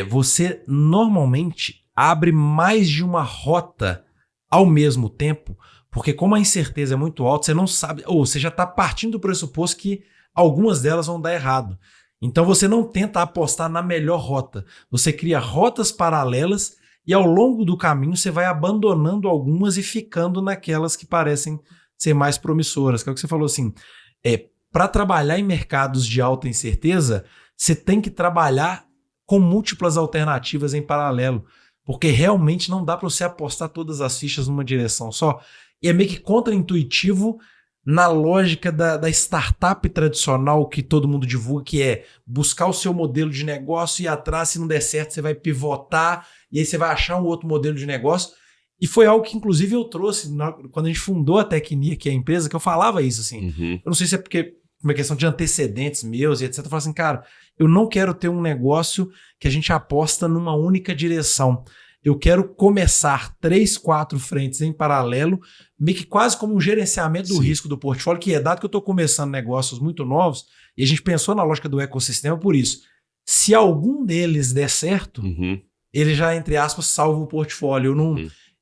você normalmente abre mais de uma rota ao mesmo tempo, porque como a incerteza é muito alta, você não sabe, ou você já está partindo do pressuposto que algumas delas vão dar errado. Então você não tenta apostar na melhor rota, você cria rotas paralelas e ao longo do caminho você vai abandonando algumas e ficando naquelas que parecem ser mais promissoras, que é o que você falou assim, para trabalhar em mercados de alta incerteza, você tem que trabalhar com múltiplas alternativas em paralelo, porque realmente não dá para você apostar todas as fichas numa direção só. E é meio que contraintuitivo na lógica da startup tradicional que todo mundo divulga, que é buscar o seu modelo de negócio e ir atrás, se não der certo, você vai pivotar e aí você vai achar um outro modelo de negócio. E foi algo que, inclusive, eu trouxe quando a gente fundou a Tecnia, que é a empresa, que eu falava isso, assim. Eu não sei se é porque uma questão de antecedentes meus e etc. Eu falo assim, cara, eu não quero ter um negócio que a gente aposta numa única direção. Eu quero começar 3, 4 frentes em paralelo, meio que quase como um gerenciamento do risco do portfólio, que é dado que eu estou começando negócios muito novos, e a gente pensou na lógica do ecossistema por isso. Se algum deles der certo, ele já, entre aspas, salva o portfólio.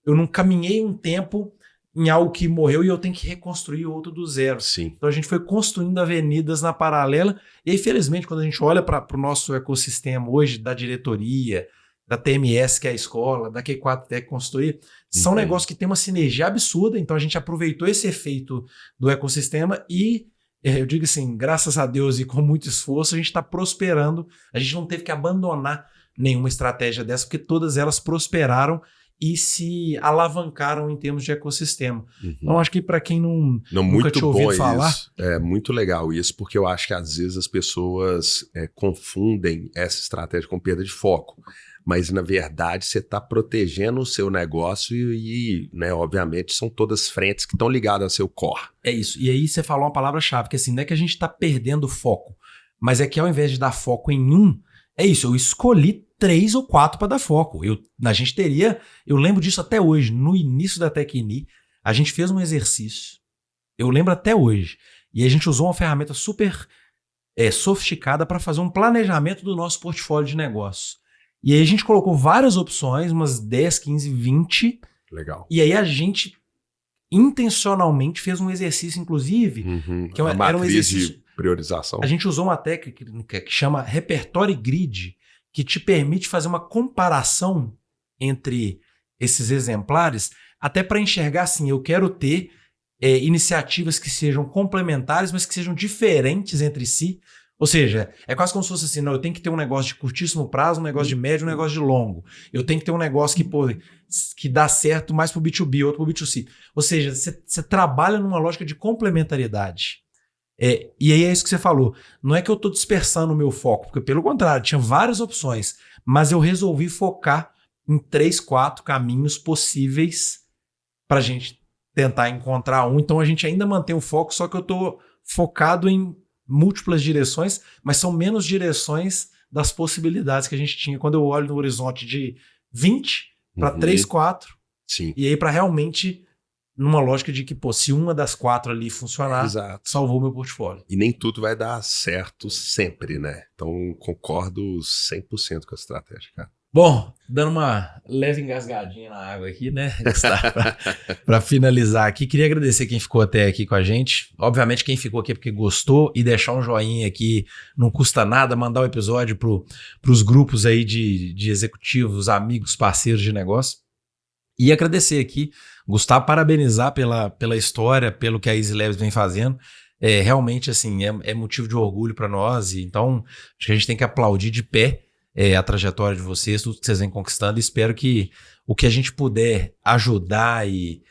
Eu não caminhei um tempo em algo que morreu e eu tenho que reconstruir outro do zero. Então a gente foi construindo avenidas na paralela e aí, felizmente, quando a gente olha para o nosso ecossistema hoje, da diretoria, da TMS, que é a escola, da Q4 Tech Consultoria, são negócios que têm uma sinergia absurda, então a gente aproveitou esse efeito do ecossistema e, eu digo assim, graças a Deus e com muito esforço, a gente está prosperando, a gente não teve que abandonar nenhuma estratégia dessa, porque todas elas prosperaram e se alavancaram em termos de ecossistema. Então, acho que para quem nunca tinha ouvido falar... É muito legal isso, porque eu acho que às vezes as pessoas confundem essa estratégia com perda de foco. Mas, na verdade, você está protegendo o seu negócio e, né, obviamente, são todas frentes que estão ligadas ao seu core. É isso. E aí você falou uma palavra-chave, que assim, não é que a gente está perdendo foco, mas é que ao invés de dar foco em um, é isso, eu escolhi 3 ou 4 para dar foco. A gente teria, eu lembro disso até hoje, no início da Tecni, a gente fez um exercício, eu lembro até hoje, e a gente usou uma ferramenta super sofisticada para fazer um planejamento do nosso portfólio de negócios. E aí a gente colocou várias opções, umas 10, 15, 20. Legal. E aí a gente intencionalmente fez um exercício, inclusive, que era um exercício de priorização. A gente usou uma técnica que chama Repertório Grid, que te permite fazer uma comparação entre esses exemplares, até para enxergar assim, eu quero ter iniciativas que sejam complementares, mas que sejam diferentes entre si. Ou seja, é quase como se fosse assim, não, eu tenho que ter um negócio de curtíssimo prazo, um negócio de médio, um negócio de longo. Eu tenho que ter um negócio que dá certo mais para o B2B, outro para o B2C. Ou seja, você trabalha numa lógica de complementaridade. E aí é isso que você falou. Não é que eu estou dispersando o meu foco, porque pelo contrário, tinha várias opções, mas eu resolvi focar em 3, 4 caminhos possíveis para a gente tentar encontrar um. Então a gente ainda mantém o foco, só que eu estou focado em múltiplas direções, mas são menos direções das possibilidades que a gente tinha quando eu olho no horizonte de 20 para 3, 4. Sim. E aí para realmente, numa lógica de que, se uma das 4 ali funcionar, salvou o meu portfólio. E nem tudo vai dar certo sempre, né? Então concordo 100% com a estratégia, cara. Bom, dando uma leve engasgadinha na água aqui, né, para finalizar aqui, queria agradecer quem ficou até aqui com a gente. Obviamente, quem ficou aqui porque gostou e deixar um joinha aqui não custa nada, mandar o episódio pros grupos aí de executivos, amigos, parceiros de negócio. E agradecer aqui, Gustavo, parabenizar pela história, pelo que a Easy Labs vem fazendo. Realmente, assim, é motivo de orgulho para nós. Então, acho que a gente tem que aplaudir de pé a trajetória de vocês, tudo que vocês vêm conquistando. Espero que o que a gente puder ajudar e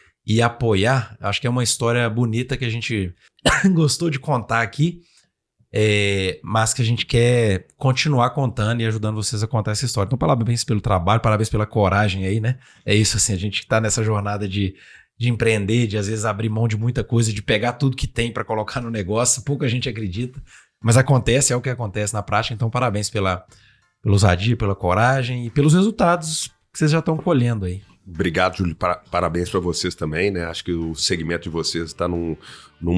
apoiar, acho que é uma história bonita que a gente gostou de contar aqui, mas que a gente quer continuar contando e ajudando vocês a contar essa história. Então, parabéns pelo trabalho, parabéns pela coragem aí, né? É isso, assim, a gente está nessa jornada de empreender, de às vezes abrir mão de muita coisa, de pegar tudo que tem para colocar no negócio, pouca gente acredita, mas acontece, é o que acontece na prática. Então, parabéns pela ousadia, pela coragem e pelos resultados que vocês já estão colhendo aí. Obrigado, Júlio. Parabéns para vocês também, né? Acho que o segmento de vocês está num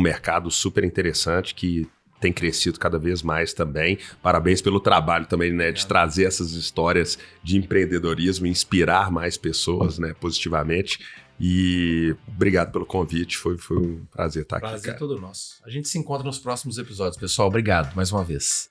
mercado super interessante que tem crescido cada vez mais também. Parabéns pelo trabalho também, né? De trazer essas histórias de empreendedorismo, inspirar mais pessoas, né? Positivamente. E obrigado pelo convite. Foi um prazer estar aqui. Prazer todo nosso. A gente se encontra nos próximos episódios, pessoal. Obrigado mais uma vez.